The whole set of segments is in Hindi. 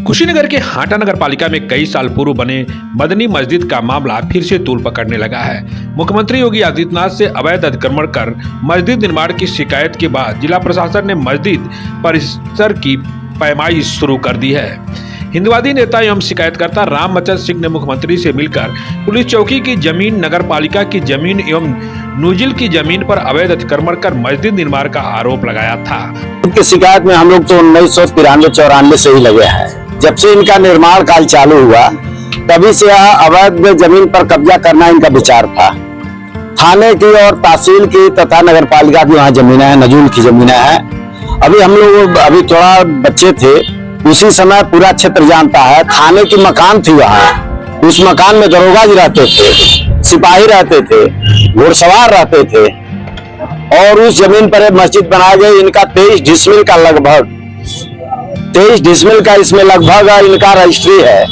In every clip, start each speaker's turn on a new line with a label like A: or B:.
A: कुशीनगर के हाटा नगर पालिका में कई साल पूर्व बने मदनी मस्जिद का मामला फिर से तूल पकड़ने लगा है। मुख्यमंत्री योगी आदित्यनाथ से अवैध अतिक्रमण कर मस्जिद निर्माण की शिकायत के बाद जिला प्रशासन ने मस्जिद परिसर की पैमाइश शुरू कर दी है। हिंदुवादी नेता एवं शिकायतकर्ता रामचंद्र सिंह ने मुख्यमंत्री से मिलकर पुलिस चौकी की जमीन, नगर पालिका की जमीन एवं नूजिल की जमीन पर अवैध अतिक्रमण कर मस्जिद निर्माण का आरोप लगाया था।
B: इनकी शिकायत में हम लोग तो 1993-94 से ही लगे हैं। जब से इनका निर्माण काल चालू हुआ तभी से अवैध जमीन पर कब्जा करना इनका विचार था। थाने की और तहसील की तथा नगर पालिका की वहाँ जमीनें हैं, नजूल की जमीनें हैं। अभी हम लोग थोड़ा बच्चे थे, उसी समय पूरा क्षेत्र जानता है। थाने की मकान थी वहाँ, उस मकान में दरोगा जी रहते थे, सिपाही रहते थे, घुड़सवार रहते थे और उस जमीन पर मस्जिद बनाई गई। इनका 23 डिसमिल का लगभग 23 डिसमिल का इसमें लगभग इनका रजिस्ट्री है।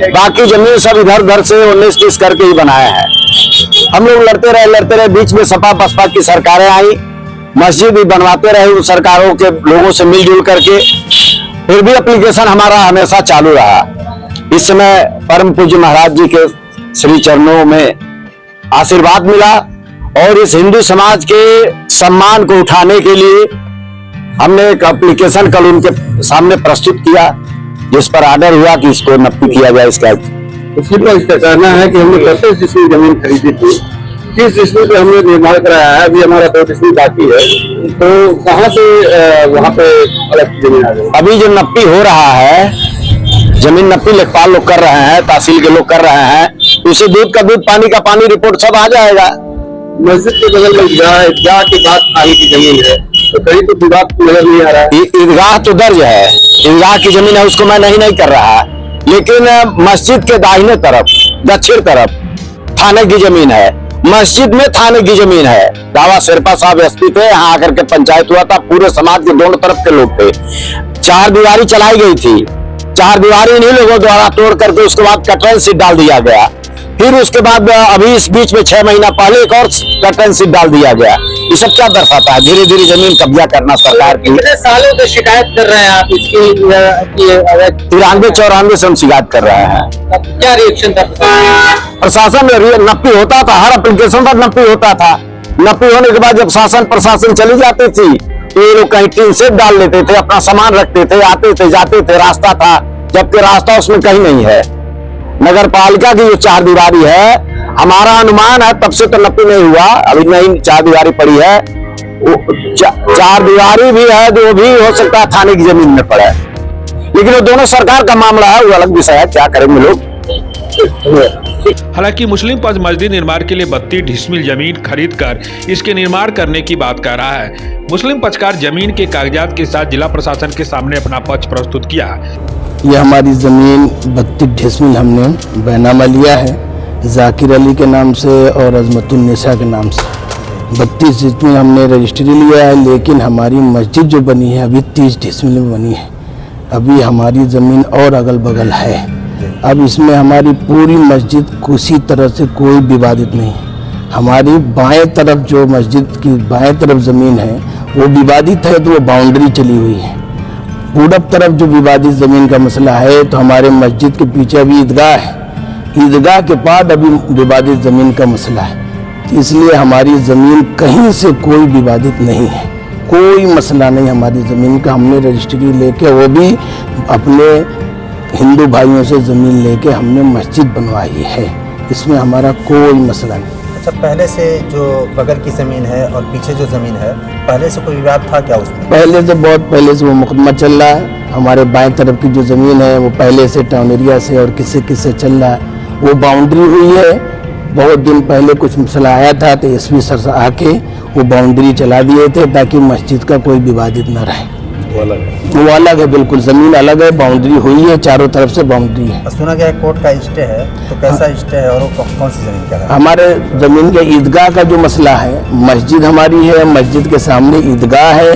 B: बाकी जमीन सब इधर उधर से 19-20 करके ही बनाया है। हम लोग लड़ते रहे, बीच में सपा बसपा की सरकारें आई, मस्जिद भी बनवाते रहे उन सरकारों के लोगों से मिलजुल करके। फिर भी एप्लीकेशन हमारा हमेशा चालू रहा। इस समय परम पूज्य महाराज जी के श्री चरणों में आशीर्वाद मिला और इस हिंदू समाज के सम्मान को उठाने के लिए हमने एक एप्लीकेशन कल उनके सामने प्रस्तुत किया, जिस पर ऑर्डर हुआ कि इसको नफ्ती किया जाए। इसका
C: कहना है कि हमने 25 डिसमिल जमीन खरीदी थी, 30 डिसमिल पे हमने निर्माण कराया है, अभी हमारा 2 डिसमिल बाकी है। तो कहाँ से वहाँ पे अलग जमीन आ गई?
B: अभी जो नफ्ती हो रहा है, जमीन नफ्ती लेखपाल लोग कर रहे हैं, तहसील के लोग कर रहे हैं, उसे दूध का दूध, पानी का पानी रिपोर्ट सब आ जाएगा।
C: मस्जिद के बगल में ईदगाह के बाद आगे की जमीन है, तो कहीं तो विवाद नजर नहीं आ रहा है।
B: ईदगाह तो दर्ज है, ईदगाह की जमीन है, उसको मैं नहीं कर रहा, लेकिन मस्जिद के दाहिने तरफ, दक्षिण तरफ थाने की जमीन है। मस्जिद में थाने की जमीन है। दावा शेरपा साहब एसपी थे, यहाँ आकर के पंचायत हुआ था, पूरे समाज के दोनों तरफ के लोग थे। 4 दीवारी चलाई गई थी, 4 दीवारी इन्हीं लोगों द्वारा तोड़ करके उसके बाद कटरन सीट डाल दिया गया। फिर उसके बाद अभी इस बीच में 6 महीना पहले एक और कटरन सीट डाल दिया गया। ये सब क्या दर्शाता है? धीरे धीरे जमीन कब्जा करना सरकार की।
C: कितने सालों से शिकायत कर रहे हैं आप इसकी?
B: 93-94 से हम शिकायत कर रहे हैं।
C: क्या रिएक्शन था
B: प्रशासन में? नफ्ती होता था, हर एप्लीकेशन पर नफ्ती होता था। नफ्ती होने के बाद जब शासन प्रशासन चली जाती थी तो ये लोग कहीं टीन सेट डाल लेते थे, अपना सामान रखते थे, आते थे जाते थे, रास्ता था, जबकि रास्ता उसमें कहीं नहीं है। नगर पालिका की जो 4 दीवारी है, हमारा अनुमान है तब से तो नफ्ती नहीं हुआ, अभी नई 4 दीवारी पड़ी है। 4 दीवारी भी है जो भी हो सकता है थाने की जमीन में पड़ा है, लेकिन वो दोनों सरकार का मामला है, वो अलग विषय है, क्या करेंगे लोग।
A: हालांकि मुस्लिम पक्ष मस्जिद निर्माण के लिए 32 डिसमिल जमीन खरीद कर इसके निर्माण करने की बात कर रहा है। मुस्लिम पक्षकार जमीन के कागजात के साथ जिला प्रशासन के सामने अपना पक्ष प्रस्तुत किया।
D: ये हमारी ज़मीन 32 डिसमिल हमने बैनामा लिया है जाकिर अली के नाम से और अजमतुन्निसा के नाम से। 32 डिसमिल हमने रजिस्ट्री लिया है, लेकिन हमारी मस्जिद जो बनी है अभी 30 डिसमिल में बनी है। अभी हमारी ज़मीन और अगल बगल है। अब इसमें हमारी पूरी मस्जिद किसी तरह से कोई विवादित नहीं। हमारी बाएं तरफ जो मस्जिद की बाएं तरफ ज़मीन है वो विवादित है, तो वो बाउंड्री चली हुई है। पूरब तरफ जो विवादित ज़मीन का मसला है तो हमारे मस्जिद के पीछे अभी ईदगाह है, ईदगाह के बाद अभी विवादित ज़मीन का मसला है। इसलिए हमारी ज़मीन कहीं से कोई विवादित नहीं है, कोई मसला नहीं हमारी ज़मीन का। हमने रजिस्ट्री लेके, वो भी अपने हिंदू भाइयों से ज़मीन लेके हमने मस्जिद बनवाई है, इसमें हमारा कोई मसला नहीं।
E: अच्छा, पहले से जो बगल की ज़मीन है और पीछे जो ज़मीन है, पहले से कोई विवाद था क्या उसमें?
D: पहले से, बहुत पहले से वो मुकदमा चल रहा है। हमारे बाएं तरफ की जो ज़मीन है वो पहले से टाउन एरिया से और किससे चल रहा है, वो बाउंड्री हुई है। बहुत दिन पहले कुछ मसला आया था तो एसपी सर से आके वो बाउंड्री चला दिए थे ताकि मस्जिद का कोई विवादित न रहे। वो अलग है, बिल्कुल ज़मीन अलग है, बाउंड्री हुई है, चारों तरफ से बाउंड्री है।
E: सुना गया कोर्ट का स्टे है, तो कैसा स्टे है और वो कौन सी ज़मीन का है?
D: हमारे ज़मीन के ईदगाह का जो मसला है, मस्जिद हमारी है, मस्जिद के सामने ईदगाह है,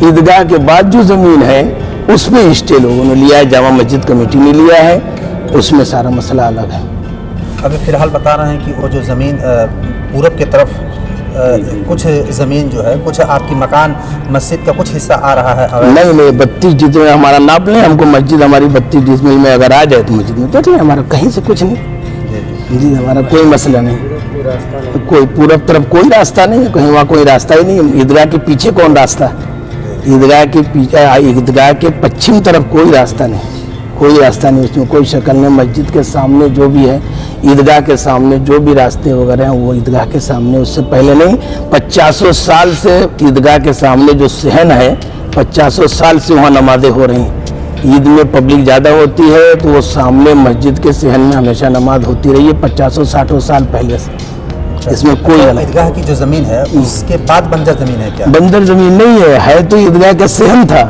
D: ईदगाह के बाद जो ज़मीन है उसमें स्टे लोगों ने लिया है, जामा मस्जिद कमेटी ने लिया है, उसमें सारा मसला अलग है।
E: अभी फिलहाल बता रहे हैं कि वो जो ज़मीन पूरब की तरफ कुछ ज़मीन जो है, कुछ आपकी मकान मस्जिद का कुछ हिस्सा आ रहा है अवैध?
D: नहीं 32 जितने हमारा नाप लें, हमको मस्जिद हमारी 32 डिसमिल में अगर आ जाए तो मस्जिद में तो हमारा कहीं से कुछ नहीं जी, हमारा कोई मसला नहीं। कोई पूरब तरफ कोई रास्ता नहीं है, कहीं वहाँ कोई रास्ता ही नहीं है। ईदगाह के पीछे कौन रास्ता है? ईदगाह के पीछे, ईदगाह के पश्चिम तरफ कोई रास्ता नहीं, कोई रास्ता नहीं, उसमें कोई शक्ल नहीं। मस्जिद के सामने जो भी है, ईदगाह के सामने जो भी रास्ते वगैरह हैं वो ईदगाह के सामने, उससे पहले नहीं। 50 साल से ईदगाह के सामने जो सहन है, 50 साल से वहाँ नमाजें हो रही हैं। ईद में पब्लिक ज़्यादा होती है तो वो सामने मस्जिद के सहन में हमेशा नमाज होती रही है 50-60 साल पहले से। इसमें कोई
E: तो
D: गलत
E: ईदगाह की जो ज़मीन है उसके बाद बंजर ज़मीन है क्या?
D: बंजर जमीन नहीं है तो ईदगाह का सहन था,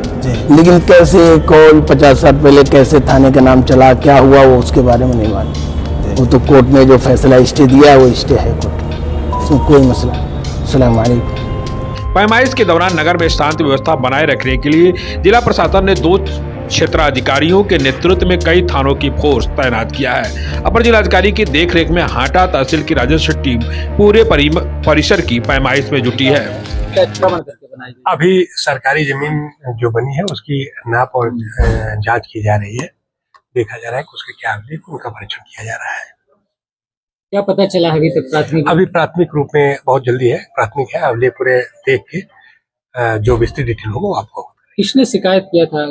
D: लेकिन कैसे कौन 50 साल पहले कैसे थाने का नाम चला, क्या हुआ वो उसके बारे में नहीं मालूम। वो तो कोर्ट में जो फैसला स्टे दिया है वो स्टे है कोर्ट, इसमें कोई मसला। अस्सलाम वालेकुम।
A: पैमाइश के दौरान नगर में शांति व्यवस्था बनाए रखने के लिए जिला प्रशासन ने 2 क्षेत्राधिकारियों के नेतृत्व में कई थानों की फोर्स तैनात किया है। अपर जिलाधिकारी की देखरेख में हाटा तहसील की राजस्व टीम पूरे परिसर की पैमाइश में जुटी है।
F: अभी सरकारी जमीन जो बनी है उसकी नाप और जांच की जा रही है, देखा जा रहा है कि उसके क्या अभिलेख, उनका परीक्षण किया जा रहा है।
G: क्या पता चला अभी तक प्राथमिक?
F: अभी प्राथमिक रूप में बहुत जल्दी है, प्राथमिक है, अभिलेख पूरे देख के जो विस्तृत डिटेल होगा वो आपको।
G: किसने शिकायत किया था?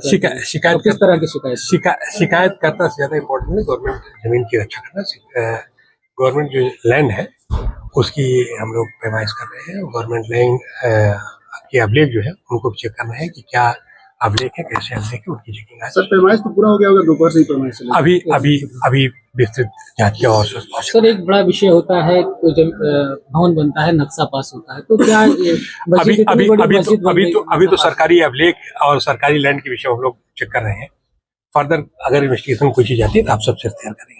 G: शिकायत किस तरह की
F: शिकायतकर्ता से ज्यादा इम्पोर्टेंट है गवर्नमेंट जमीन की रक्षा करना। गवर्नमेंट जो लैंड है उसकी हम लोग पैमाइश कर रहे हैं। गवर्नमेंट लैंड के अभिलेख जो है उनको चेक करना है कि क्या अभिलेख है, कैसे अभिलेख है, उनकी चेकिंग है।
C: सर पैमाइश तो पूरा हो गया होगा, दोपहर से ही पैमाइश चलेगी।
F: अभी विस्तृत जांच की और
G: सर एक बड़ा विषय होता है तो जब भवन बनता है नक्शा पास होता है तो क्या
F: अभी तो सरकारी अभिलेख और सरकारी लैंड के विषय हम लोग चेक कर रहे हैं। फर्दर अगर इन्वेस्टिगेशन कोई चीज आती है तो आप सबसे शेयर करेंगे।